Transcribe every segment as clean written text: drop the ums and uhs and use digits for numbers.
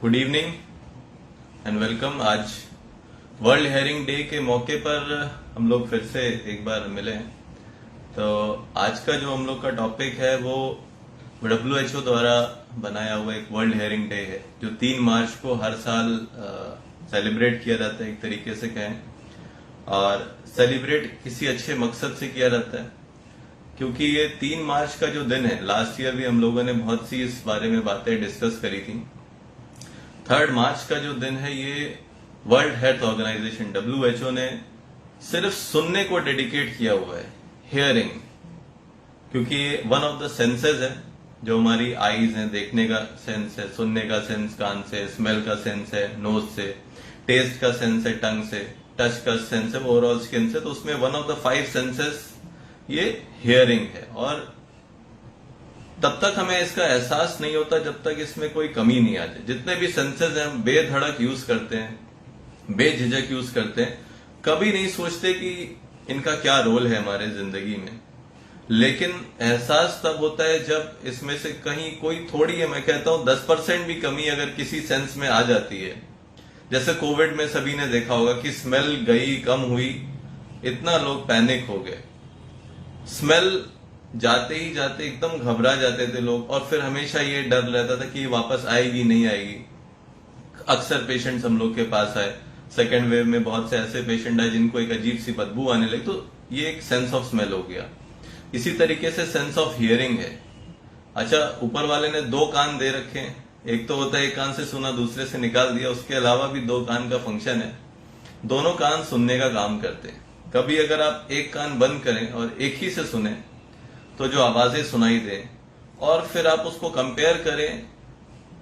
Good evening and welcome. आज world hearing day के मौके पर हम लोग फिर से एक बार मिले हैं। तो आज का जो हम लोग का टॉपिक है वो WHO द्वारा बनाया हुआ एक वर्ल्ड हेयरिंग डे है, जो 3 मार्च को हर साल सेलिब्रेट किया जाता है, एक तरीके से कहें। और सेलिब्रेट किसी अच्छे मकसद से किया जाता है, क्योंकि ये 3 मार्च का जो दिन है, लास्ट ईयर भी हम लोगों ने बहुत सी इस बारे में बातें डिस्कस करी थी। 3 मार्च का जो दिन है, ये वर्ल्ड हेल्थ ऑर्गेनाइजेशन WHO ने सिर्फ सुनने को डेडिकेट किया हुआ है, हियरिंग। क्योंकि ये वन ऑफ द सेंसेस है, जो हमारी आईज है, देखने का सेंस है, सुनने का सेंस कान से, स्मेल का सेंस है नोज से, टेस्ट का सेंस है टंग से, टच का सेंस है ओवरऑल स्किन से। तो उसमें वन ऑफ द 5 सेंसेस ये हियरिंग है। और तब तक हमें इसका एहसास नहीं होता जब तक इसमें कोई कमी नहीं आ जाए। जितने भी सेंसेस हैं हम बेधड़क यूज करते हैं, बेझिझक यूज करते हैं, कभी नहीं सोचते कि इनका क्या रोल है हमारे जिंदगी में। लेकिन एहसास तब होता है जब इसमें से कहीं कोई थोड़ी है, मैं कहता हूं 10% भी कमी अगर किसी सेंस में आ जाती है। जैसे कोविड में सभी ने देखा होगा कि स्मेल गई, कम हुई, इतना लोग पैनिक हो गए। स्मेल जाते ही जाते एकदम घबरा जाते थे लोग, और फिर हमेशा ये डर रहता था कि वापस आएगी नहीं आएगी। अक्सर पेशेंट्स हम लोग के पास आए, सेकेंड वेव में बहुत से ऐसे पेशेंट आए जिनको एक अजीब सी बदबू आने लगी। तो ये एक सेंस ऑफ स्मेल हो गया। इसी तरीके से सेंस ऑफ हियरिंग है। अच्छा, ऊपर वाले ने 2 कान दे रखे हैं, एक तो होता है एक कान से सुना, दूसरे से निकाल दिया। उसके अलावा भी 2 कान का फंक्शन है। दोनों कान सुनने का काम करते हैं। कभी अगर आप एक कान बंद करें और एक ही से सुने, तो जो आवाजें सुनाई दे, और फिर आप उसको कंपेयर करें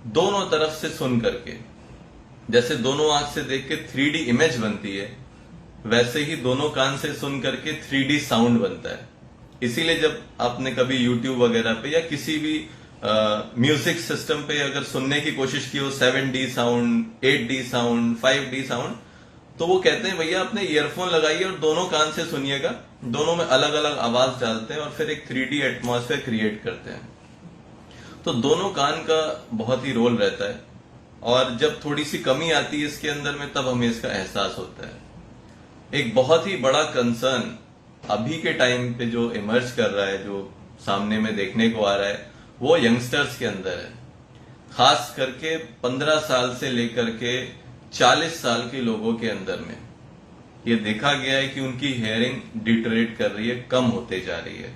दोनों तरफ से सुन करके, जैसे दोनों आंख से देख के 3D इमेज बनती है, वैसे ही दोनों कान से सुन करके 3D साउंड बनता है। इसीलिए जब आपने कभी YouTube वगैरह पे या किसी भी म्यूजिक सिस्टम पे अगर सुनने की कोशिश की हो, 7D sound, 8D sound, 5D sound, तो वो कहते हैं भैया अपने ईयरफोन लगाइए और दोनों कान से सुनिएगा। दोनों में अलग अलग आवाज डालते हैं और फिर एक 3D एटमॉस्फेयर क्रिएट करते हैं। तो दोनों कान का बहुत ही रोल रहता है, और जब थोड़ी सी कमी आती है इसके अंदर में, तब हमें इसका एहसास होता है। एक बहुत ही बड़ा कंसर्न अभी के टाइम पे जो इमर्ज कर रहा है, जो सामने में देखने को आ रहा है, वो यंगस्टर्स के अंदर है। खास करके 15 साल से लेकर के 40 साल के लोगों के अंदर में ये देखा गया है कि उनकी हियरिंग डिटरेट कर रही है, कम होते जा रही है।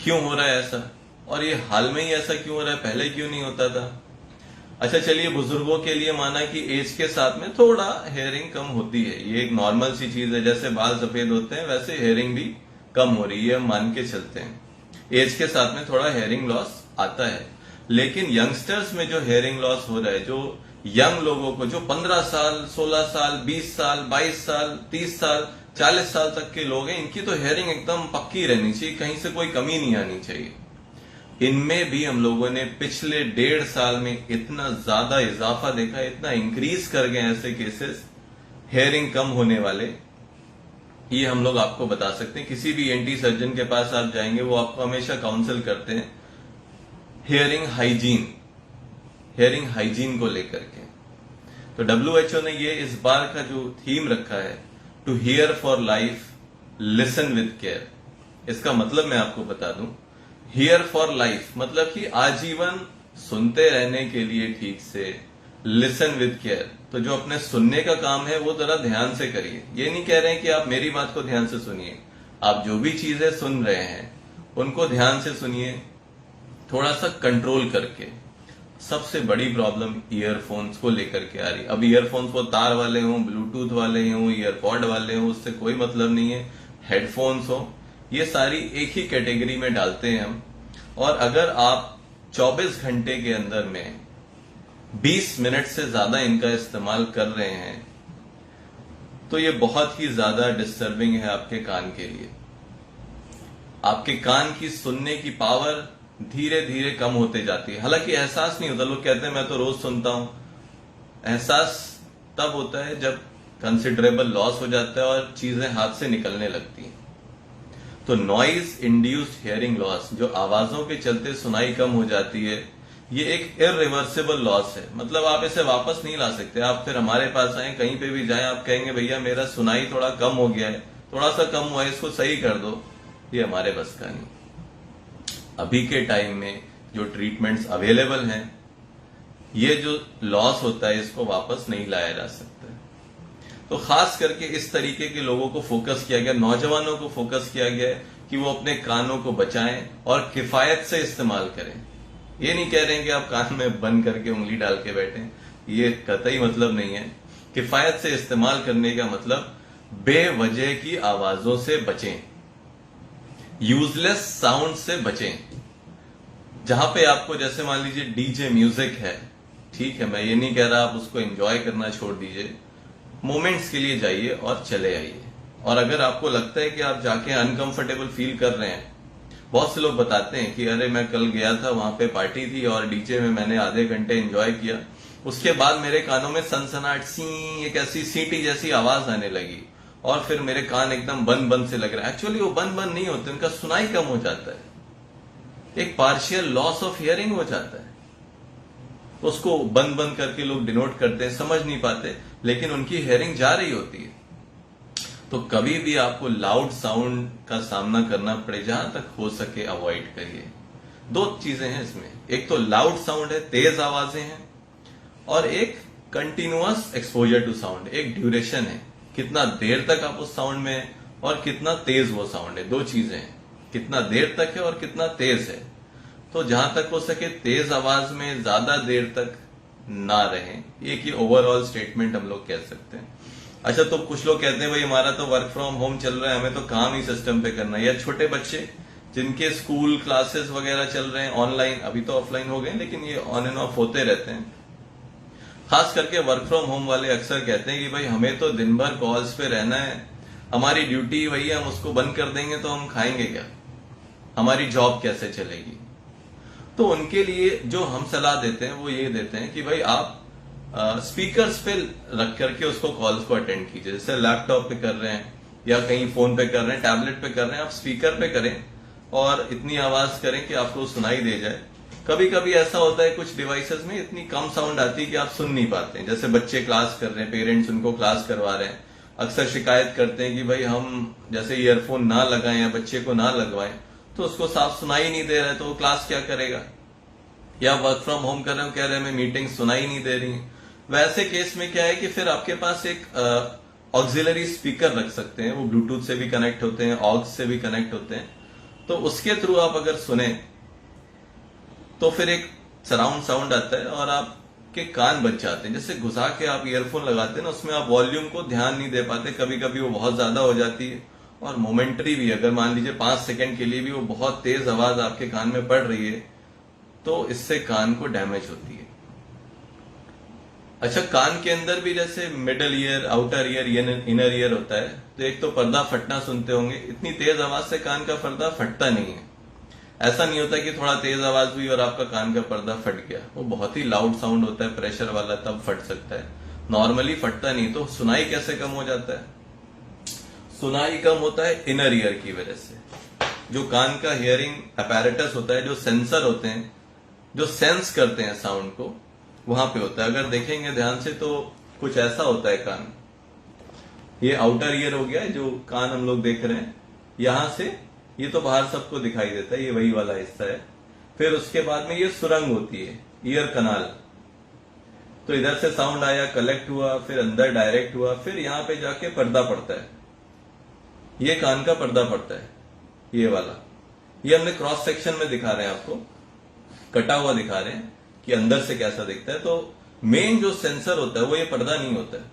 क्यों हो रहा है ऐसा, और ये हाल में ही ऐसा क्यों हो रहा है, पहले क्यों नहीं होता था? अच्छा चलिए, बुजुर्गों के लिए माना कि एज के साथ में थोड़ा हेयरिंग कम होती है, ये एक नॉर्मल सी चीज है। जैसे बाल सफेद होते हैं वैसे हेयरिंग भी कम हो रही है, हम मान के चलते हैं। एज के साथ में थोड़ा हेयरिंग लॉस आता है। लेकिन यंगस्टर्स में जो हेयरिंग लॉस हो रहा है, जो यंग लोगों को, जो 15 साल, 16 साल, 20 साल, 22 साल, 30 साल, 40 साल तक के लोग हैं, इनकी तो हेयरिंग एकदम पक्की रहनी चाहिए, कहीं से कोई कमी नहीं आनी चाहिए। इनमें भी हम लोगों ने पिछले 1.5 साल में इतना ज्यादा इजाफा देखा, इतना इंक्रीज कर गए ऐसे केसेस हेयरिंग कम होने वाले। ये हम लोग आपको बता सकते हैं। किसी भी ENT सर्जन के पास आप जाएंगे, वो आपको हमेशा काउंसिल करते हैं हियरिंग हाइजीन को लेकर के। तो WHO ने ये इस बार का जो थीम रखा है, to hear for life, listen with care. इसका मतलब मैं आपको बता दूं, हियर फॉर लाइफ मतलब कि आजीवन सुनते रहने के लिए ठीक से, लिसन विद केयर, तो जो अपने सुनने का काम है वो जरा ध्यान से करिए। ये नहीं कह रहे हैं कि आप मेरी बात को ध्यान से सुनिए, आप जो भी चीजें सुन रहे हैं उनको ध्यान से सुनिए, थोड़ा सा कंट्रोल करके। सबसे बड़ी प्रॉब्लम ईयरफोन्स को लेकर के आ रही है। अब ईयरफोन्स वो तार वाले हों, ब्लूटूथ वाले हों, ईयरपॉड वाले हों, उससे कोई मतलब नहीं है। हेडफोन्स हो, ये सारी एक ही कैटेगरी में डालते हैं हम। और अगर आप 24 घंटे के अंदर में 20 मिनट से ज्यादा इनका इस्तेमाल कर रहे हैं, तो ये बहुत ही ज्यादा डिस्टर्बिंग है आपके कान के लिए। आपके कान की सुनने की पावर धीरे धीरे कम होते जाती है। हालांकि एहसास नहीं होता, लोग कहते हैं मैं तो रोज सुनता हूं। एहसास तब होता है जब कंसिडरेबल लॉस हो जाता है और चीजें हाथ से निकलने लगती हैं। तो नॉइज इंड्यूस्ड हियरिंग लॉस, जो आवाजों के चलते सुनाई कम हो जाती है, ये एक इररिवर्सिबल लॉस है, मतलब आप इसे वापस नहीं ला सकते। आप फिर हमारे पास आए, कहीं पे भी जाएं, आप कहेंगे भैया मेरा सुनाई थोड़ा कम हो गया है, थोड़ा सा कम हुआ है, इसको सही कर दो, ये हमारे बस का नहीं। अभी के टाइम में जो ट्रीटमेंट्स अवेलेबल हैं, ये जो लॉस होता है इसको वापस नहीं लाया जा सकता। तो खास करके इस तरीके के लोगों को फोकस किया गया, नौजवानों को फोकस किया गया कि वो अपने कानों को बचाएं और किफायत से इस्तेमाल करें। ये नहीं कह रहे हैं कि आप कान में बंद करके उंगली डाल के बैठें, ये कतई मतलब नहीं है। किफायत से इस्तेमाल करने का मतलब बेवजह की आवाजों से बचें, यूजलेस साउंड से बचें। जहां पे आपको, जैसे मान लीजिए डीजे म्यूजिक है, ठीक है, मैं ये नहीं कह रहा आप उसको एंजॉय करना छोड़ दीजिए, मोमेंट्स के लिए जाइए और चले आइए। और अगर आपको लगता है कि आप जाके अनकंफर्टेबल फील कर रहे हैं, बहुत से लोग बताते हैं कि अरे मैं कल गया था, वहां पे पार्टी थी और डीजे में मैंने आधे घंटे एंजॉय किया, उसके बाद मेरे कानों में सनसनाहट सी, एक ऐसी सीटी जैसी आवाज आने लगी और फिर मेरे कान एकदम बंद बंद से लग रहा है। एक्चुअली वो बंद बंद नहीं होते, उनका सुनाई कम हो जाता है, एक पार्शियल लॉस ऑफ हियरिंग हो जाता है। उसको बंद बंद करके लोग डिनोट करते हैं, समझ नहीं पाते, लेकिन उनकी हियरिंग जा रही होती है। तो कभी भी आपको लाउड साउंड का सामना करना पड़े, जहां तक हो सके अवॉइड करिए। दो चीजें हैं इसमें, एक तो लाउड साउंड है, तेज आवाजें हैं, और एक कंटिन्यूअस एक्सपोजर टू साउंड, एक ड्यूरेशन है, कितना देर तक आप उस साउंड में हैं और कितना तेज वो साउंड है। दो चीजें हैं, कितना देर तक है और कितना तेज है। तो जहां तक हो सके तेज आवाज में ज्यादा देर तक ना रहें, एक ही ओवरऑल स्टेटमेंट हम लोग कह सकते हैं। अच्छा, तो कुछ लोग कहते हैं भाई हमारा तो वर्क फ्रॉम होम चल रहा है, हमें तो काम ही सिस्टम पे करना है, या छोटे बच्चे जिनके स्कूल क्लासेस वगैरह चल रहे हैं ऑनलाइन, अभी तो ऑफलाइन हो गए लेकिन ये ऑन एंड ऑफ होते रहते हैं। खास करके वर्क फ्रॉम होम वाले अक्सर कहते हैं कि भाई हमें तो दिन भर कॉल्स पे रहना है, हमारी ड्यूटी वही है, हम उसको बंद कर देंगे तो हम खाएंगे क्या, हमारी जॉब कैसे चलेगी। तो उनके लिए जो हम सलाह देते हैं वो ये देते हैं कि भाई आप स्पीकर्स पे रख करके उसको कॉल्स को अटेंड कीजिए। जैसे लैपटॉप पे कर रहे हैं या कहीं फोन पे कर रहे हैं, टैबलेट पे कर रहे हैं, आप स्पीकर पे करें और इतनी आवाज करें कि आपको सुनाई दे जाए। कभी कभी ऐसा होता है कुछ डिवाइसेस में इतनी कम साउंड आती है कि आप सुन नहीं पाते हैं। जैसे बच्चे क्लास कर रहे हैं, पेरेंट्स उनको क्लास करवा रहे हैं, अक्सर शिकायत करते हैं कि भाई हम जैसे ईयरफोन ना लगाएं या बच्चे को ना लगवाएं तो उसको साफ सुनाई नहीं दे रहा है, तो वो क्लास क्या करेगा। या वर्क फ्रॉम होम कर रहे हो, कह रहे हैं हमें मीटिंग सुनाई नहीं दे रही। वैसे केस में क्या है कि फिर आपके पास एक ऑक्सिलरी स्पीकर रख सकते हैं, वो ब्लूटूथ से भी कनेक्ट होते हैं, ऑक्स से भी कनेक्ट होते हैं, तो उसके थ्रू आप अगर सुने तो फिर एक सराउंड साउंड आता है और आपके कान बच जाते हैं। जैसे घुसा के आप ईयरफोन लगाते हैं ना, उसमें आप वॉल्यूम को ध्यान नहीं दे पाते, कभी कभी वो बहुत ज्यादा हो जाती है और मोमेंटरी भी, अगर मान लीजिए 5 सेकंड के लिए भी वो बहुत तेज आवाज आपके कान में पड़ रही है तो इससे कान को डैमेज होती है। अच्छा, कान के अंदर भी जैसे middle ear, outer ear, inner ear होता है, तो एक तो पर्दा फटना सुनते होंगे, इतनी तेज आवाज से कान का पर्दा फटता नहीं है। ऐसा नहीं होता कि थोड़ा तेज आवाज हुई और आपका कान का पर्दा फट गया, वो बहुत ही लाउड साउंड होता है, प्रेशर वाला, तब फट सकता है, नॉर्मली फटता नहीं। तो सुनाई कैसे कम हो जाता है? सुनाई कम होता है इनर ईयर की वजह से। जो कान का हियरिंग अपैरेटस होता है, जो सेंसर होते हैं, जो सेंस करते हैं साउंड को, वहां पे होता है। अगर देखेंगे ध्यान से तो कुछ ऐसा होता है कान, ये आउटर ईयर हो गया, जो कान हम लोग देख रहे हैं, यहां से ये तो बाहर सबको दिखाई देता है, ये वही वाला हिस्सा है। फिर उसके बाद में ये सुरंग होती है, ईयर कनाल, तो इधर से साउंड आया, कलेक्ट हुआ, फिर अंदर डायरेक्ट हुआ, फिर यहां पे जाके पर्दा पड़ता है, ये कान का पर्दा पड़ता है, ये वाला। ये हमने क्रॉस सेक्शन में दिखा रहे हैं, आपको कटा हुआ दिखा रहे हैं कि अंदर से कैसा दिखता है। तो मेन जो सेंसर होता है वो ये पर्दा नहीं होता है,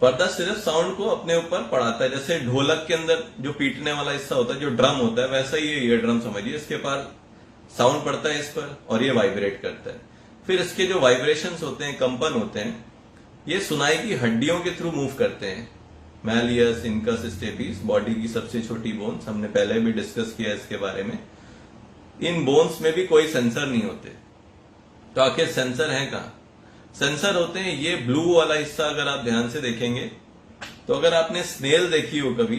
पर्दा सिर्फ साउंड को अपने ऊपर पड़ाता है। जैसे ढोलक के अंदर जो पीटने वाला हिस्सा होता है, जो ड्रम होता है, वैसा ही ये ईयर ड्रम समझिए, इसके पास साउंड पड़ता है इस पर और ये वाइब्रेट करता है। फिर इसके जो वाइब्रेशंस होते हैं, कंपन होते हैं, ये सुनाई की हड्डियों के थ्रू मूव करते हैं। मैलियस, इनकस, स्टेपिस, बॉडी की सबसे छोटी बोन्स, हमने पहले भी डिस्कस किया इसके बारे में। इन बोन्स में भी कोई सेंसर नहीं होते, तो आखिर सेंसर है कहां? सेंसर होते हैं ये ब्लू वाला हिस्सा। अगर आप ध्यान से देखेंगे तो अगर आपने स्नेल देखी हो कभी,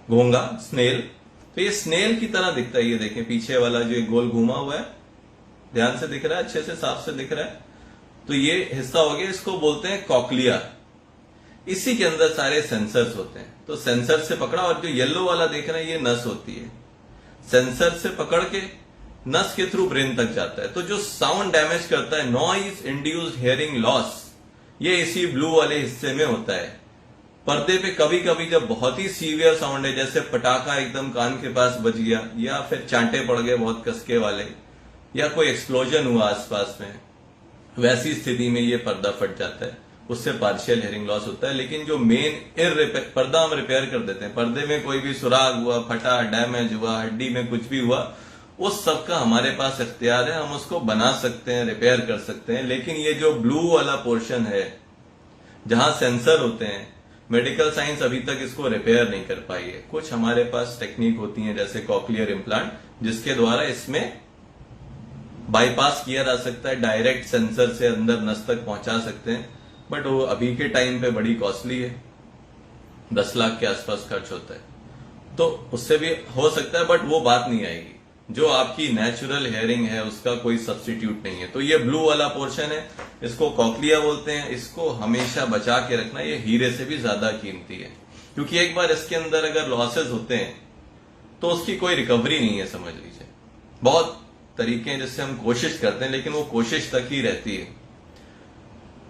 घोंगा स्नेल, तो ये स्नेल की तरह दिखता है। ये देखें पीछे वाला जो गोल घूमा हुआ है, ध्यान से दिख रहा है, अच्छे से साफ से दिख रहा है? तो ये हिस्सा हो गया, इसको बोलते हैं कॉक्लिया। इसी के अंदर सारे सेंसर्स होते हैं। तो सेंसर से पकड़ा, और जो येलो वाला देख रहे हैं ये नस होती है। सेंसर से पकड़ के नस के थ्रू ब्रेन तक जाता है। तो जो साउंड डैमेज करता है, नॉइज इंड्यूस्ड हियरिंग लॉस, ये इसी ब्लू वाले हिस्से में होता है। पर्दे पे कभी कभी जब बहुत ही सीवियर साउंड है, जैसे पटाखा एकदम कान के पास बज गया, या फिर चांटे पड़ गए बहुत कसके वाले, या कोई एक्सप्लोजन हुआ आसपास में, वैसी स्थिति में ये पर्दा फट जाता है, उससे पार्शियल हियरिंग लॉस होता है। लेकिन जो मेन पर्दा हम रिपेयर कर देते हैं, पर्दे में कोई भी सुराग हुआ, फटा, डैमेज हुआ, हड्डी में कुछ भी हुआ, उस सब का हमारे पास इख्तियार है, हम उसको बना सकते हैं, रिपेयर कर सकते हैं। लेकिन ये जो ब्लू वाला पोर्शन है जहां सेंसर होते हैं, मेडिकल साइंस अभी तक इसको रिपेयर नहीं कर पाई है। कुछ हमारे पास टेक्निक होती है जैसे कॉक्लियर इम्प्लांट, जिसके द्वारा इसमें बाईपास किया जा सकता है, डायरेक्ट सेंसर से अंदर नस तक पहुंचा सकते हैं। बट वो अभी के टाइम पे बड़ी कॉस्टली है, 10 लाख के आसपास खर्च होता है। तो उससे भी हो सकता है, बट वो बात नहीं आएगी। जो आपकी नेचुरल हेयरिंग है उसका कोई सब्स्टिट्यूट नहीं है। तो ये ब्लू वाला पोर्शन है, इसको कॉक्लिया बोलते हैं। इसको हमेशा बचा के रखना, ये हीरे से भी ज्यादा कीमती है, क्योंकि एक बार इसके अंदर अगर लॉसेस होते हैं तो उसकी कोई रिकवरी नहीं है, समझ लीजिए। बहुत तरीके हैं जिससे हम कोशिश करते हैं, लेकिन वो कोशिश तक ही रहती है,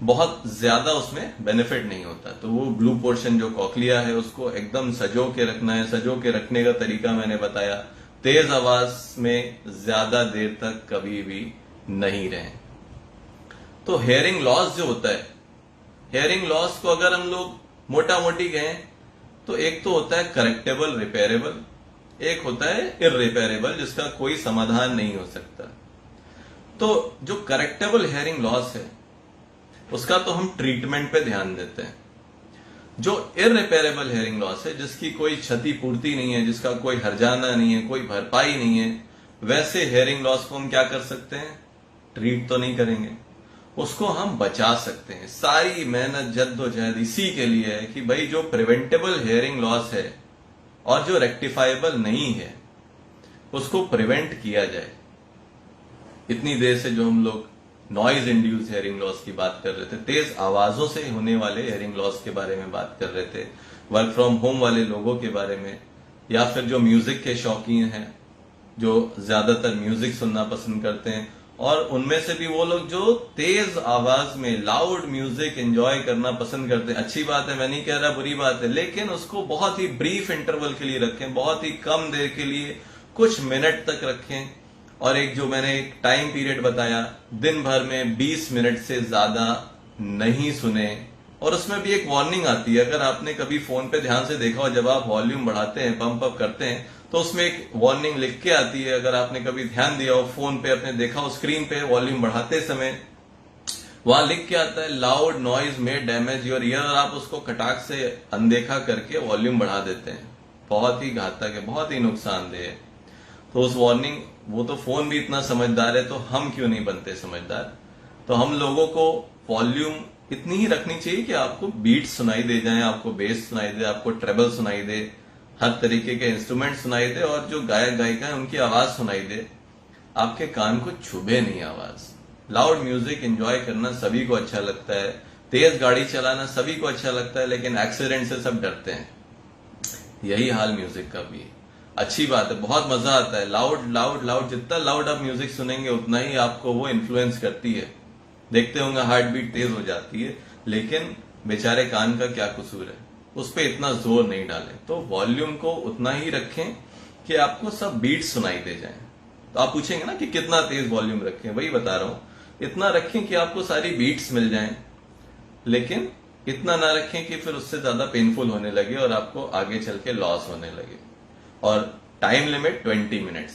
बहुत ज्यादा उसमें बेनिफिट नहीं होता। तो वो ब्लू पोर्शन जो कॉक्लिया है उसको एकदम सजो के रखना है। सजो के रखने का तरीका मैंने बताया, तेज आवाज में ज्यादा देर तक कभी भी नहीं रहें। तो हेयरिंग लॉस जो होता है, हेयरिंग लॉस को अगर हम लोग मोटा मोटी कहें तो एक तो होता है करेक्टेबल, रिपेयरेबल, एक होता है इररिपेयरेबल, जिसका कोई समाधान नहीं हो सकता। तो जो करेक्टेबल हेयरिंग लॉस है उसका तो हम ट्रीटमेंट पे ध्यान देते हैं। जो इररिपेयरेबल हेयरिंग लॉस है, जिसकी कोई क्षतिपूर्ति नहीं है, जिसका कोई हर्जाना नहीं है, कोई भरपाई नहीं है, वैसे हेयरिंग लॉस को हम क्या कर सकते हैं? ट्रीट तो नहीं करेंगे, उसको हम बचा सकते हैं। सारी मेहनत जद्दोजहद इसी के लिए है कि भाई जो प्रिवेंटेबल हेयरिंग लॉस है और जो रेक्टिफाइबल नहीं है उसको प्रिवेंट किया जाए। इतनी देर से जो हम लोग नॉइज इंड्यूस हेयरिंग लॉस की बात कर रहे थे, तेज आवाजों से होने वाले हेयरिंग लॉस के बारे में बात कर रहे थे, वर्क फ्रॉम होम वाले लोगों के बारे में, या फिर जो म्यूजिक के शौकीन हैं, जो ज्यादातर म्यूजिक सुनना पसंद करते हैं, और उनमें से भी वो लोग जो तेज आवाज में लाउड म्यूजिक एंजॉय करना पसंद करते हैं। अच्छी बात है, मैं नहीं कह रहा बुरी बात है, लेकिन उसको बहुत ही ब्रीफ इंटरवल के लिए रखें, बहुत ही कम देर के लिए, कुछ मिनट तक रखें। और एक जो मैंने एक टाइम पीरियड बताया, दिन भर में 20 मिनट से ज्यादा नहीं सुने। और उसमें भी एक वार्निंग आती है, अगर आपने कभी फोन पे ध्यान से देखा हो, जब आप वॉल्यूम बढ़ाते हैं, पंप अप करते हैं, तो उसमें एक वार्निंग लिख के आती है। अगर आपने कभी ध्यान दिया हो, फोन पे अपने देखा हो, स्क्रीन पे वॉल्यूम बढ़ाते समय वहां लिख के आता है लाउड नॉइज में डैमेज योर ईयर, और आप उसको कटाक से अनदेखा करके वॉल्यूम बढ़ा देते हैं। बहुत ही घातक है, बहुत ही नुकसानदेह है। तो उस वार्निंग, वो तो फोन भी इतना समझदार है, तो हम क्यों नहीं बनते समझदार? तो हम लोगों को वॉल्यूम इतनी ही रखनी चाहिए कि आपको बीट सुनाई दे जाए, आपको बेस सुनाई दे, आपको ट्रेबल सुनाई दे, हर तरीके के इंस्ट्रूमेंट सुनाई दे, और जो गायक गायिका है उनकी आवाज सुनाई दे। आपके कान को छुभे नहीं आवाज। लाउड म्यूजिक एंजॉय करना सभी को अच्छा लगता है, तेज गाड़ी चलाना सभी को अच्छा लगता है, लेकिन एक्सीडेंट से सब डरते हैं। यही हाल म्यूजिक का भी है। अच्छी बात है, बहुत मजा आता है, लाउड लाउड लाउड, जितना लाउड आप म्यूजिक सुनेंगे उतना ही आपको वो इन्फ्लुएंस करती है। देखते होंगे हार्ट बीट तेज हो जाती है, लेकिन बेचारे कान का क्या कसूर है, उस पर इतना जोर नहीं डालें। तो वॉल्यूम को उतना ही रखें कि आपको सब बीट सुनाई दे जाए। तो आप पूछेंगे ना कि कितना तेज वॉल्यूम रखें, वही बता रहा हूं, इतना रखें कि आपको सारी बीट्स मिल जाएं, लेकिन इतना ना रखें कि फिर उससे ज्यादा पेनफुल होने लगे और आपको आगे चल के लॉस होने लगे। और time limit 20 minutes.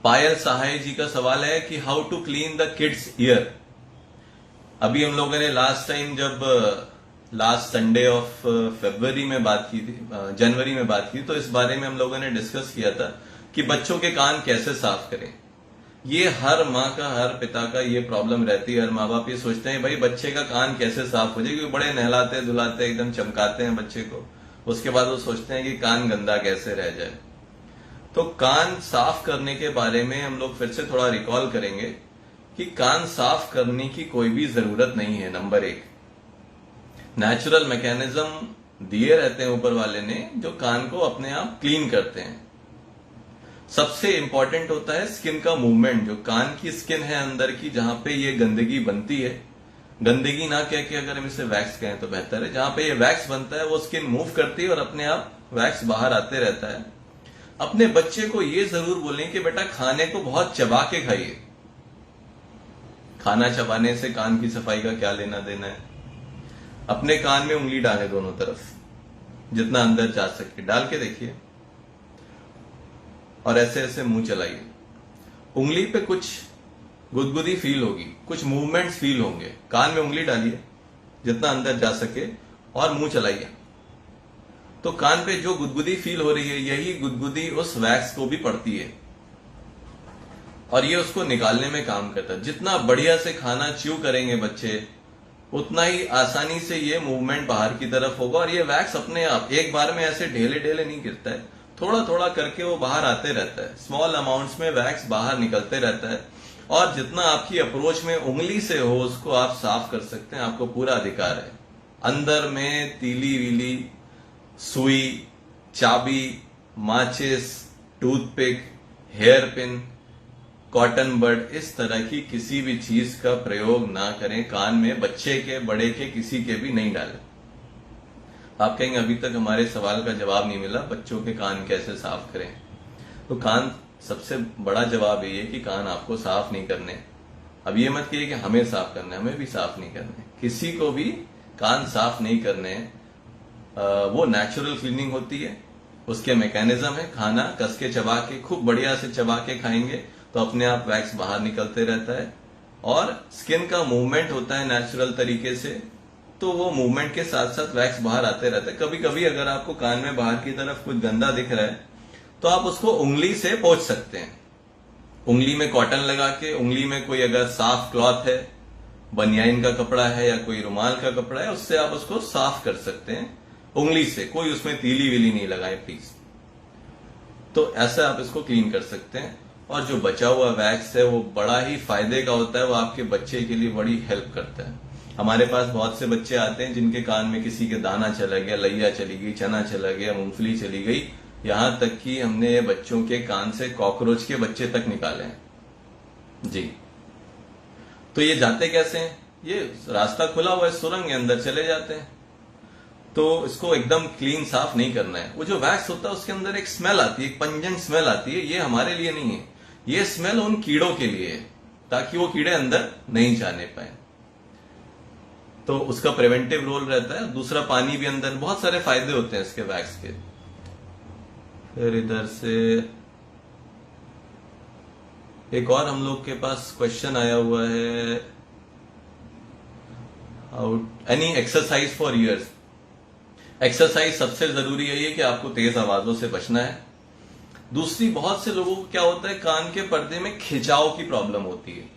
Payal Sahay ji का सवाल है कि how to clean the kids ear. अभी हम लोगों ने लास्ट टाइम जब लास्ट संडे ऑफ फरवरी में बात की थी, जनवरी में बात की, तो इस बारे में हम लोगों ने डिस्कस किया था कि बच्चों के कान कैसे साफ करें। ये हर माँ का, हर पिता का ये प्रॉब्लम रहती है। हर माँ बाप ये सोचते हैं भाई बच्चे का कान कैसे साफ हो जाए, क्योंकि बड़े नहलाते धुलाते एकदम चमकाते हैं बच्चे को, उसके बाद वो सोचते हैं कि कान गंदा कैसे रह जाए। तो कान साफ करने के बारे में हम लोग फिर से थोड़ा रिकॉल करेंगे कि कान साफ करने की कोई भी जरूरत नहीं है। नंबर एक, नेचुरल मैकेनिज्म दिए रहते हैं ऊपर वाले ने जो कान को अपने आप क्लीन करते हैं। सबसे इंपॉर्टेंट होता है स्किन का मूवमेंट। जो कान की स्किन है अंदर की, जहां पे ये गंदगी बनती है, गंदगी ना कह के अगर हम इसे वैक्स कहें तो बेहतर है, जहां पे ये वैक्स बनता है वो स्किन मूव करती है और अपने आप वैक्स बाहर आते रहता है। अपने बच्चे को ये जरूर बोलें कि बेटा खाने को बहुत चबा के खाइए। खाना चबाने से कान की सफाई का क्या लेना देना है। अपने कान में उंगली डालें दोनों तरफ, जितना अंदर जा सके डाल के देखिए और ऐसे ऐसे मुंह चलाइए। उंगली पे कुछ गुदगुदी फील होगी, कुछ मूवमेंट्स फील होंगे। कान में उंगली डालिए जितना अंदर जा सके और मुंह चलाइए। तो कान पे जो गुदगुदी फील हो रही है, यही गुदगुदी उस वैक्स को भी पड़ती है और ये उसको निकालने में काम करता है। जितना बढ़िया से खाना च्यू करेंगे बच्चे, उतना ही आसानी से ये मूवमेंट बाहर की तरफ होगा और ये वैक्स अपने आप एक बार में ऐसे ढेले ढेले नहीं गिरता है, थोड़ा थोड़ा करके वो बाहर आते रहता है। स्मॉल अमाउंट्स में वैक्स बाहर निकलते रहता है और जितना आपकी अप्रोच में उंगली से हो उसको आप साफ कर सकते हैं। आपको पूरा अधिकार है। अंदर में तीली वीली, सुई, चाबी, माचिस, टूथपिक, हेयर पिन, कॉटन बड, इस तरह की किसी भी चीज का प्रयोग ना करें। कान में बच्चे के, बड़े के, किसी के भी नहीं डालें। आप कहेंगे अभी तक हमारे सवाल का जवाब नहीं मिला, बच्चों के कान कैसे साफ करें। तो कान, सबसे बड़ा जवाब ये है कि कान आपको साफ नहीं करने। अब ये मत कहिए कि हमें साफ करना है, हमें भी साफ नहीं करने, किसी को भी कान साफ नहीं करने। वो नेचुरल क्लीनिंग होती है, उसके मैकेनिज्म है। खाना कस के चबा के, खूब बढ़िया से चबा के खाएंगे तो अपने आप वैक्स बाहर निकलते रहता है और स्किन का मूवमेंट होता है नेचुरल तरीके से, तो वो मूवमेंट के साथ साथ वैक्स बाहर आते रहता है। कभी कभी अगर आपको कान में बाहर की तरफ कुछ गंदा दिख रहा है तो आप उसको उंगली से पोंछ सकते हैं। उंगली में कॉटन लगा के, उंगली में कोई अगर साफ क्लॉथ है, बनियाइन का कपड़ा है या कोई रुमाल का कपड़ा है, उससे आप उसको साफ कर सकते हैं उंगली से। कोई उसमें तीली वीली नहीं लगाए प्लीज। तो ऐसा आप इसको क्लीन कर सकते हैं। और जो बचा हुआ वैक्स है वो बड़ा ही फायदे का होता है, वो आपके बच्चे के लिए बड़ी हेल्प करता है। हमारे पास बहुत से बच्चे आते हैं जिनके कान में किसी के दाना चला गया, लैया चली गई, चना चला गया, मूंगफली चली गई, यहां तक कि हमने बच्चों के कान से कॉकरोच के बच्चे तक निकाले हैं जी। तो ये जाते कैसे हैं? ये रास्ता खुला हुआ है, सुरंग के अंदर चले जाते हैं। तो इसको एकदम क्लीन साफ नहीं करना है। वो जो वैक्स होता है उसके अंदर एक स्मेल आती है, एक पंजेंट स्मेल आती है। ये हमारे लिए नहीं है, ये स्मेल उन कीड़ों के लिए है ताकि वो कीड़े अंदर नहीं जाने पाए। तो उसका प्रिवेंटिव रोल रहता है। दूसरा, पानी भी अंदर, बहुत सारे फायदे होते हैं इसके वैक्स के। फिर इधर से एक और हम लोग के पास क्वेश्चन आया हुआ है, any exercise for years. Exercise सबसे जरूरी है कि आपको तेज आवाजों से बचना है। दूसरी, बहुत से लोगों को क्या होता है, कान के पर्दे में खिंचाव की प्रॉब्लम होती है।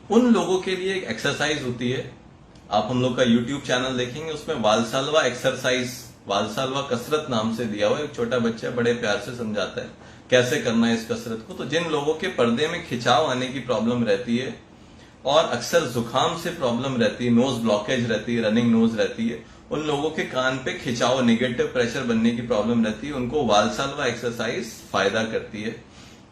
उन लोगों के लिए एक एक्सरसाइज होती है। आप हम लोग का यूट्यूब चैनल देखेंगे, उसमें वालसालवा एक्सरसाइज, वालसालवा कसरत नाम से दिया हुआ है। एक छोटा बच्चा बड़े प्यार से समझाता है कैसे करना है इस कसरत को। तो जिन लोगों के पर्दे में खिंचाव आने की प्रॉब्लम रहती है और अक्सर जुकाम से प्रॉब्लम रहती है, नोज ब्लॉकेज रहती है, रनिंग नोज रहती है, उन लोगों के कान पे खिंचाव, नेगेटिव प्रेशर बनने की प्रॉब्लम रहती है, उनको वालसालवा एक्सरसाइज फायदा करती है।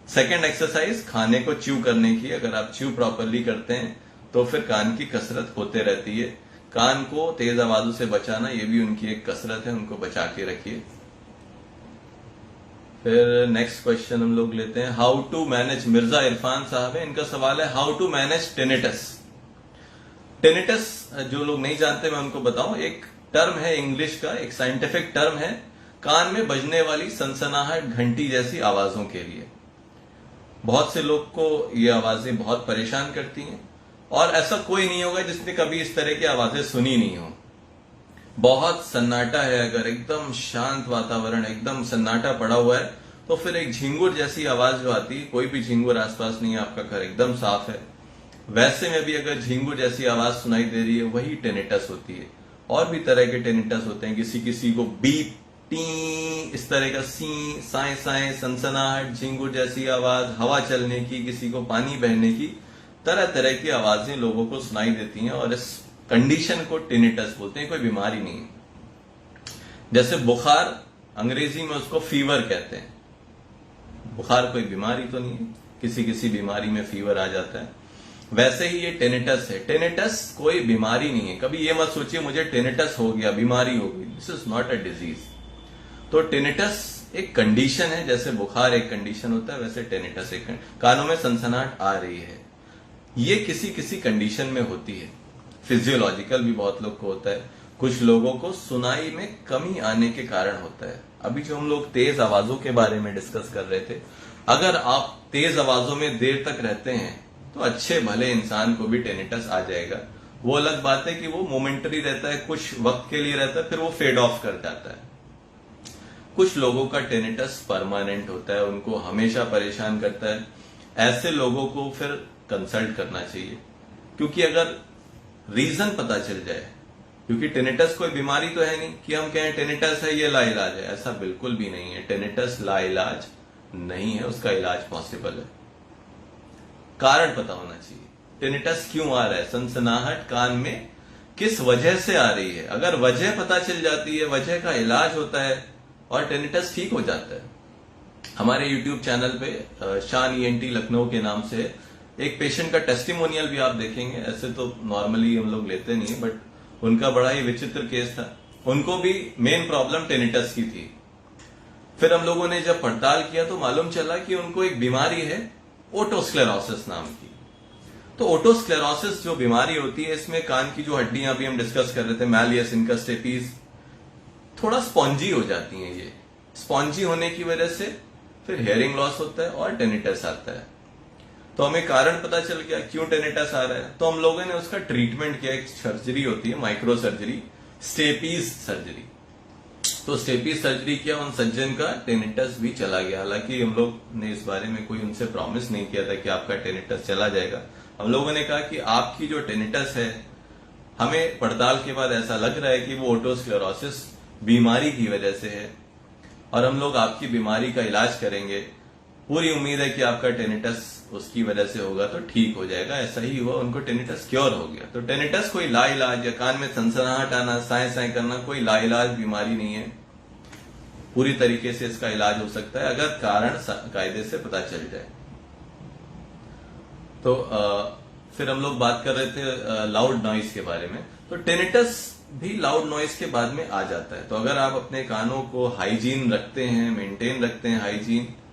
सेकंड एक्सरसाइज खाने को च्यू करने की। अगर आप च्यू प्रॉपरली करते हैं तो फिर कान की कसरत होते रहती है। कान को तेज आवाजों से बचाना, ये भी उनकी एक कसरत है, उनको बचा के रखिए। फिर नेक्स्ट क्वेश्चन हम लोग लेते हैं, how to manage. Mirza Irfan Sahab है, इनका सवाल है how to manage tinnitus. Tinnitus जो लोग नहीं जानते मैं उनको बताऊं, एक टर्म है इंग्लिश का, एक साइंटिफिक टर्म है कान में बजने वाली सनसनाहट, घंटी जैसी आवाजों के लिए। बहुत से लोग को ये आवाजें बहुत परेशान करती हैं और ऐसा कोई नहीं होगा जिसने कभी इस तरह की आवाजें सुनी नहीं हो। बहुत सन्नाटा है, अगर एकदम शांत वातावरण, एकदम सन्नाटा पड़ा हुआ है, तो फिर एक झिंगुर जैसी आवाज जो आती है, कोई भी झिंगुर आसपास नहीं है, आपका घर एकदम साफ है, वैसे में भी अगर झिंगुर जैसी आवाज सुनाई दे रही है, वही टेनिटस होती है। और भी तरह के टेनिटस होते हैं, किसी किसी को बीप टी इस तरह का सी, साए साए, सनसनाहट, झिंगुर जैसी आवाज, हवा चलने की, किसी को पानी बहने की, तरह तरह की आवाजें लोगों को सुनाई देती हैं और इस कंडीशन को टिनिटस बोलते हैं। कोई बीमारी नहीं है। जैसे बुखार, अंग्रेजी में उसको फीवर कहते हैं। बुखार कोई बीमारी तो नहीं है, किसी किसी बीमारी में फीवर आ जाता है। वैसे ही ये टेनिटस है। टेनिटस कोई बीमारी नहीं है। कभी ये मत सोचिए मुझे टेनिटस हो गया, बीमारी हो गई। This is not a disease. तो टेनिटस एक कंडीशन है, जैसे बुखार एक कंडीशन होता है वैसे टेनिटस एक। कानों में सनसनाहट आ रही है, ये किसी किसी कंडीशन में होती है। फिजियोलॉजिकल भी बहुत लोग को होता है। कुछ लोगों को सुनाई में कमी आने के कारण होता है। अभी जो हम लोग तेज आवाजों के बारे में डिस्कस कर रहे थे, अगर आप तेज आवाजों में देर तक रहते हैं तो अच्छे भले इंसान को भी टेनिटस आ जाएगा। वो अलग बात है कि वो मोमेंटरी रहता है, कुछ वक्त के लिए रहता है, फिर वो फेड ऑफ कर जाता है। कुछ लोगों का टेनिटस परमानेंट होता है, उनको हमेशा परेशान करता है। ऐसे लोगों को फिर कंसल्ट करना चाहिए, क्योंकि अगर रीजन पता चल जाए, क्योंकि टेनिटस कोई बीमारी तो है नहीं कि हम कहें टेनिटस है ये लाइलाज है, ऐसा बिल्कुल भी नहीं है। टेनिटस लाइलाज नहीं है, उसका इलाज पॉसिबल है। कारण पता होना चाहिए, टेनिटस क्यों आ रहा है, सनसनाहट कान में किस वजह से आ रही है। अगर वजह पता चल जाती है, वजह का इलाज होता है और टेनिटस ठीक हो जाता है। हमारे यूट्यूब चैनल पे शान ईएनटी लखनऊ के नाम से एक पेशेंट का टेस्टिमोनियल भी आप देखेंगे। ऐसे तो नॉर्मली हम लोग लेते नहीं, बट उनका बड़ा ही विचित्र केस था। उनको भी मेन प्रॉब्लम टेनिटस की थी। फिर हम लोगों ने जब पड़ताल किया तो मालूम चला कि उनको एक बीमारी है ओटोस्क्लेरोसिस नाम की। तो ओटोस्क्लेरोसिस जो बीमारी होती है, इसमें कान की जो हड्डियां अभी हम डिस्कस कर रहे थे, मैलियस इनकस स्टेपीज, थोड़ा स्पॉन्जी हो जाती हैं। ये स्पॉन्जी होने की वजह से फिर हेयरिंग लॉस होता है और टेनिटस आता है। तो हमें कारण पता चल गया क्यों टेनिटस आ रहा है। तो हम लोगों ने उसका ट्रीटमेंट किया। एक सर्जरी होती है, माइक्रो सर्जरी, स्टेपीज सर्जरी। तो स्टेपीज सर्जरी किया, उन सज्जन का टेनिटस भी चला गया। हालांकि हम लोग ने इस बारे में कोई उनसे प्रॉमिस नहीं किया था कि आपका टेनिटस चला जाएगा। हम लोगों ने कहा कि आपकी जो टेनिटस है, हमें पड़ताल के बाद ऐसा लग रहा है कि वो ओटोस्क्लेरोसिस बीमारी की वजह से है और हम लोग आपकी बीमारी का इलाज करेंगे। पूरी उम्मीद है कि आपका टेनिटस उसकी वजह से होगा तो ठीक हो जाएगा। ऐसा ही हुआ, उनको टेनिटस क्योर हो गया। तो टेनिटस कोई लाइलाज या कान में सनसनाहट आना, साए साए करना कोई लाइलाज बीमारी नहीं है। पूरी तरीके से इसका इलाज हो सकता है अगर कारण कायदे से पता चल जाए। तो फिर हम लोग बात कर रहे थे लाउड नॉइज के बारे में। तो टेनिटस भी लाउड नॉइज के बाद में आ जाता है। तो अगर आप अपने कानों को हाइजीन रखते हैं, मेंटेन रखते हैं,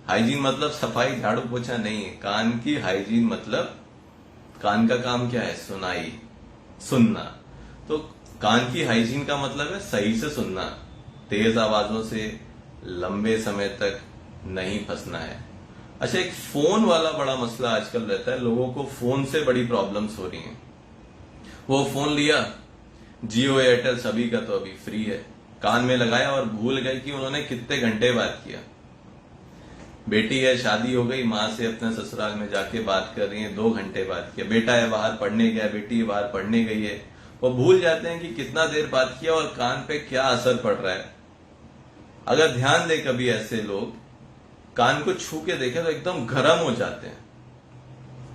हाइजीन मतलब सफाई झाड़ू पोछा नहीं है। कान की हाइजीन मतलब कान का काम क्या है, सुनाई, सुनना। तो कान की हाइजीन का मतलब है सही से सुनना, तेज आवाजों से लंबे समय तक नहीं फंसना है। अच्छा, एक फोन वाला बड़ा मसला आजकल रहता है। लोगों को फोन से बड़ी प्रॉब्लम्स हो रही हैं। वो फोन लिया, जियो एयरटेल सभी का तो अभी फ्री है, कान में लगाया और भूल गए कि उन्होंने कितने घंटे बात किया। बेटी है, शादी हो गई, माँ से अपने ससुराल में जाके बात कर रही है, 2 घंटे बात किया। बेटा है बाहर पढ़ने गया, बेटी है बाहर पढ़ने गई है। वो भूल जाते हैं कि कितना देर बात किया और कान पे क्या असर पड़ रहा है। अगर ध्यान दे, कभी ऐसे लोग कान को छू के देखे तो एकदम गर्म हो जाते हैं,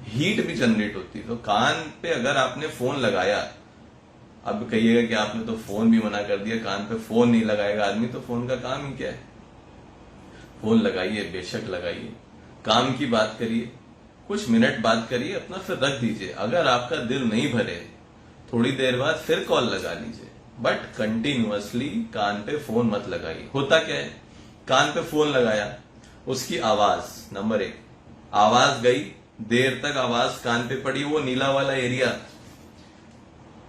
हीट भी जनरेट होती है। तो कान पे अगर आपने फोन लगाया, अब कहिएगा कि आपने तो फोन भी मना कर दिया, कान पे फोन नहीं लगाएगा आदमी, तो फोन का काम ही क्या है। फोन लगाइए, बेशक लगाइए, काम की बात करिए, कुछ मिनट बात करिए, अपना फिर रख दीजिए। अगर आपका दिल नहीं भरे, थोड़ी देर बाद फिर कॉल लगा लीजिए, बट कंटिन्यूअसली कान पे फोन मत लगाइए। होता क्या है, कान पे फोन लगाया, उसकी आवाज, नंबर 1, आवाज गई, देर तक आवाज कान पे पड़ी, वो नीला वाला एरिया,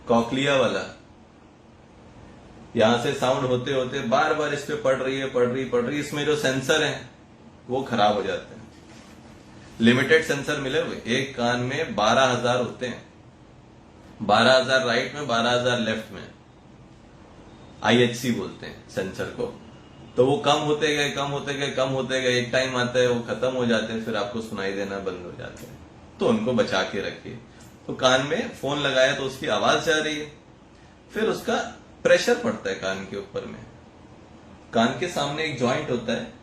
कॉकलिया वाला, यहां से साउंड होते होते बार बार इस पे पड़ रही, इसमें जो सेंसर है वो खराब हो जाते हैं। लिमिटेड सेंसर मिले हुए, एक कान में 12,000 होते हैं, 12,000 राइट में, 12,000 लेफ्ट में, IHC बोलते हैं सेंसर को। तो वो कम होते गए, एक टाइम आता है वो खत्म हो जाते हैं, फिर आपको सुनाई देना बंद हो जाते हैं। तो उनको बचा के रखिए। तो कान में फोन लगाया तो उसकी आवाज जा रही है, फिर उसका प्रेशर पड़ता है कान के ऊपर में, कान के सामने एक जॉइंट होता है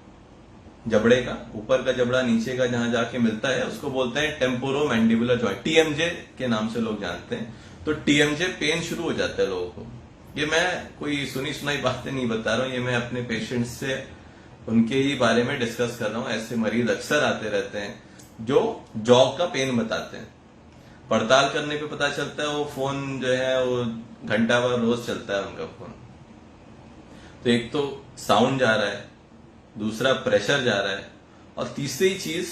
जबड़े का, ऊपर का जबड़ा नीचे का जहां जाके मिलता है, उसको बोलते हैं टेम्पोरो मैंडिबुलर जॉइंट, टीएमजे के नाम से लोग जानते हैं। तो टीएमजे पेन शुरू हो जाता है लोगों को। ये मैं कोई सुनी सुनाई बातें नहीं बता रहा हूं, ये मैं अपने पेशेंट्स से उनके ही बारे में डिस्कस कर रहा हूं। ऐसे मरीज अक्सर आते रहते हैं जो जॉ का पेन बताते हैं। पड़ताल करने पे पता चलता है वो फोन जो है वो घंटा भर रोज चलता है उनका फोन। तो एक तो साउंड जा रहा है, दूसरा प्रेशर जा रहा है, और तीसरी चीज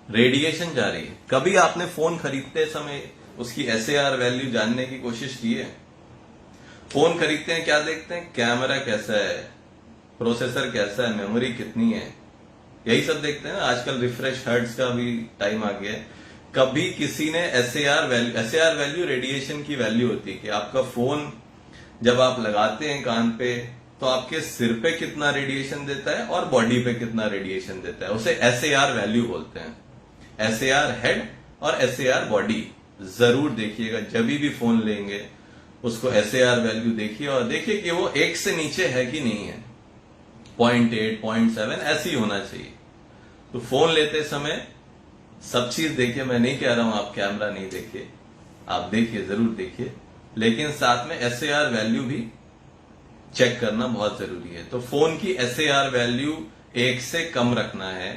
रेडिएशन जा रही है। कभी आपने फोन खरीदते समय उसकी एसएआर वैल्यू जानने की कोशिश की है? फोन खरीदते हैं क्या देखते हैं? कैमरा कैसा है, प्रोसेसर कैसा है, मेमोरी कितनी है, यही सब देखते हैं ना। आजकल रिफ्रेश हर्ट्ज का भी टाइम आ गया है। कभी किसी ने एसएआर वैल्यू रेडिएशन की वैल्यू होती है कि आपका फोन जब आप लगाते हैं कान पे तो आपके सिर पे कितना रेडिएशन देता है और बॉडी पे कितना रेडिएशन देता है, उसे एसएआर वैल्यू बोलते हैं। एसएआर हेड और एसएआर बॉडी जरूर देखिएगा, जब भी फोन लेंगे उसको एसएआर वैल्यू देखिए और देखिए कि वो 1 से नीचे है कि नहीं है। 0.8 0.7 ऐसी होना चाहिए। तो फोन लेते समय सब चीज देखिए, मैं नहीं कह रहा हूं आप कैमरा नहीं देखिए, आप देखिए, जरूर देखिए, लेकिन साथ में एसएआर वैल्यू भी चेक करना बहुत जरूरी है। तो फोन की एसएआर वैल्यू 1 से कम रखना है,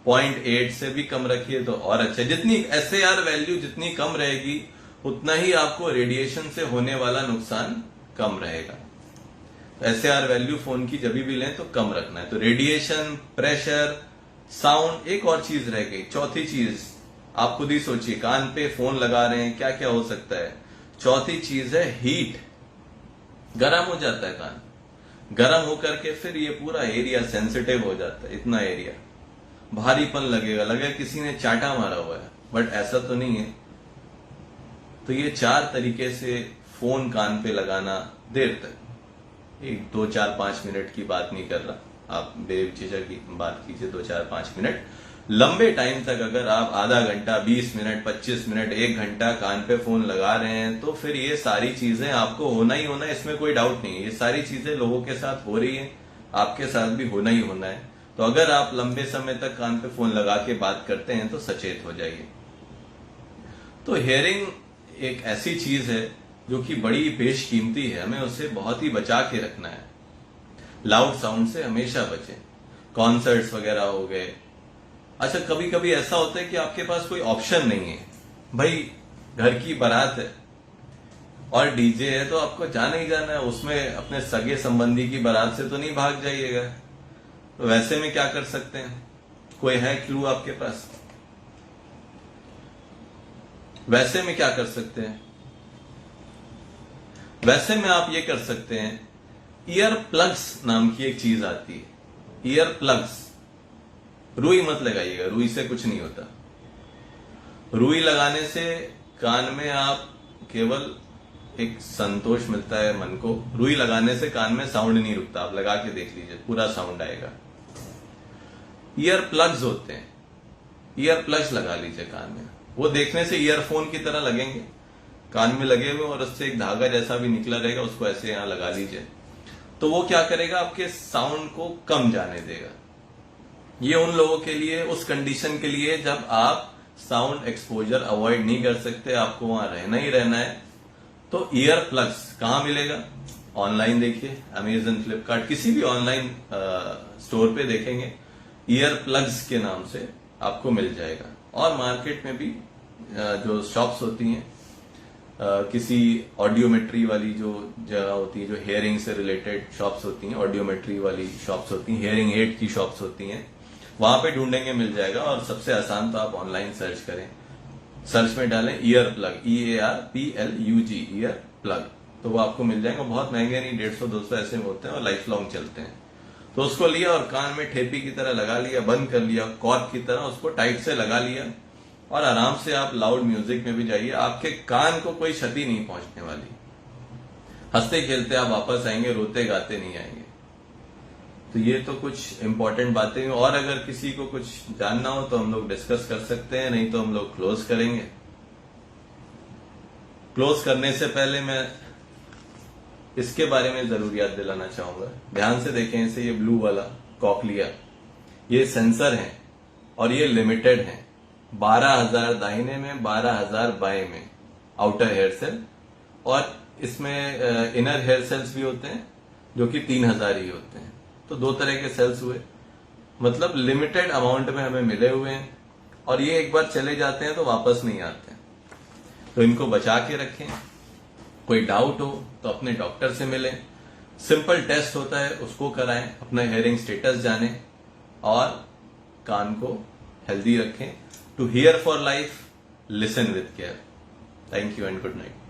0.8 से भी कम रखिए तो और अच्छा। जितनी एसएआर वैल्यू जितनी कम रहेगी उतना ही आपको रेडिएशन से होने वाला नुकसान कम रहेगा। तो एसएआर वैल्यू फोन की जब भी लें तो कम रखना है। तो रेडिएशन, प्रेशर, साउंड, एक और चीज रह गई, चौथी चीज आप खुद ही सोचिए। कान पे फोन लगा रहे हैं, क्या क्या हो सकता है? चौथी चीज है हीट। गर्म हो जाता है कान, गर्म होकर के फिर ये पूरा एरिया सेंसिटिव हो जाता है, इतना एरिया भारीपन लगेगा, लगेगा किसी ने चाटा मारा हुआ है, बट ऐसा तो नहीं है। तो ये 4 तरीके से फोन कान पे लगाना देर तक, 1 2 4 5 मिनट की बात नहीं कर रहा, आप बेझिझक की बात कीजिए 2 4 5 मिनट। लंबे टाइम तक अगर आप आधा घंटा, 20 मिनट, 25 मिनट, 1 घंटा कान पे फोन लगा रहे हैं तो फिर ये सारी चीजें आपको होना ही होना है, इसमें कोई डाउट नहीं है। ये सारी चीजें लोगों के साथ हो रही है, आपके साथ भी होना ही होना है। तो अगर आप लंबे समय तक कान पे फोन लगा के बात करते हैं तो सचेत हो जाइए। तो हियरिंग एक ऐसी चीज है जो कि बड़ी बेशकीमती है, हमें उससे बहुत ही बचा के रखना है। लाउड साउंड से हमेशा बचें। कॉन्सर्ट्स वगैरह हो गए। अच्छा, कभी कभी ऐसा होता है कि आपके पास कोई ऑप्शन नहीं है, भाई घर की बारात है और डीजे है तो आपको जाना ही जाना है, उसमें अपने सगे संबंधी की बारात से तो नहीं भाग जाइएगा। तो वैसे में क्या कर सकते हैं? कोई है क्लू आपके पास? वैसे में क्या कर सकते हैं? वैसे में आप ये कर सकते हैं, ईयर प्लग्स नाम की एक चीज आती है। ईयर प्लग्स, रुई मत लगाइएगा, रुई से कुछ नहीं होता। रुई लगाने से कान में आप केवल एक संतोष मिलता है मन को। रुई लगाने से कान में साउंड नहीं रुकता, आप लगा के देख लीजिए, पूरा साउंड आएगा। ईयर प्लग्स होते हैं, ईयर प्लग्स लगा लीजिए कान में। वो देखने से ईयरफोन की तरह लगेंगे, कान में लगे हुए, और उससे एक धागा जैसा भी निकला रहेगा, उसको ऐसे यहां लगा लीजिए। तो वो क्या करेगा? आपके साउंड को कम जाने देगा। ये उन लोगों के लिए, उस कंडीशन के लिए जब आप साउंड एक्सपोजर अवॉइड नहीं कर सकते, आपको वहां रहना ही रहना है। तो ईयर प्लग्स कहां मिलेगा? ऑनलाइन देखिए, अमेजन, फ्लिपकार्ट, किसी भी ऑनलाइन स्टोर पे देखेंगे ईयर प्लग्स के नाम से आपको मिल जाएगा। और मार्केट में भी जो शॉप्स होती हैं, किसी ऑडियोमेट्री वाली जो जगह होती है, जो हेयरिंग से रिलेटेड शॉप्स होती हैं, ऑडियोमेट्री वाली शॉप्स होती हैं, हेयरिंग एड की शॉप्स होती हैं, वहां पे ढूंढेंगे मिल जाएगा। और सबसे आसान तो आप ऑनलाइन सर्च करें, सर्च में डालें ear plug, EARPLUG, ear plug, तो वो आपको मिल जाएगा। बहुत महंगे नहीं, 150-200 ऐसे होते हैं और लाइफ लॉन्ग चलते हैं। तो उसको लिया और कान में ठेपी की तरह लगा लिया, बंद कर लिया, कॉर्क की तरह उसको टाइट से लगा लिया, और आराम से आप लाउड म्यूजिक में भी जाइए, आपके कान को कोई क्षति नहीं पहुंचने वाली। हंसते खेलते आप वापस आएंगे, रोते गाते नहीं आएंगे। तो ये तो कुछ इंपॉर्टेंट बातें हैं, और अगर किसी को कुछ जानना हो तो हम लोग डिस्कस कर सकते हैं, नहीं तो हम लोग क्लोज करेंगे। क्लोज करने से पहले मैं इसके बारे में जरूर याद दिलाना चाहूंगा। ध्यान से देखें इसे, ये ब्लू वाला कॉकलिया, ये सेंसर है और ये लिमिटेड है। 12,000 दाहिने में, 12,000 बाएं में आउटर हेयर सेल, और इसमें इनर हेयर सेल्स भी होते हैं जो कि 3,000 ही होते हैं। तो 2 तरह के सेल्स हुए, मतलब लिमिटेड अमाउंट में हमें मिले हुए हैं, और ये एक बार चले जाते हैं तो वापस नहीं आते हैं। तो इनको बचा के रखें। कोई डाउट हो तो अपने डॉक्टर से मिलें, सिंपल टेस्ट होता है उसको कराएं, अपना हेयरिंग स्टेटस जानें और कान को हेल्दी रखें। To hear for life, listen with care. Thank you and good night.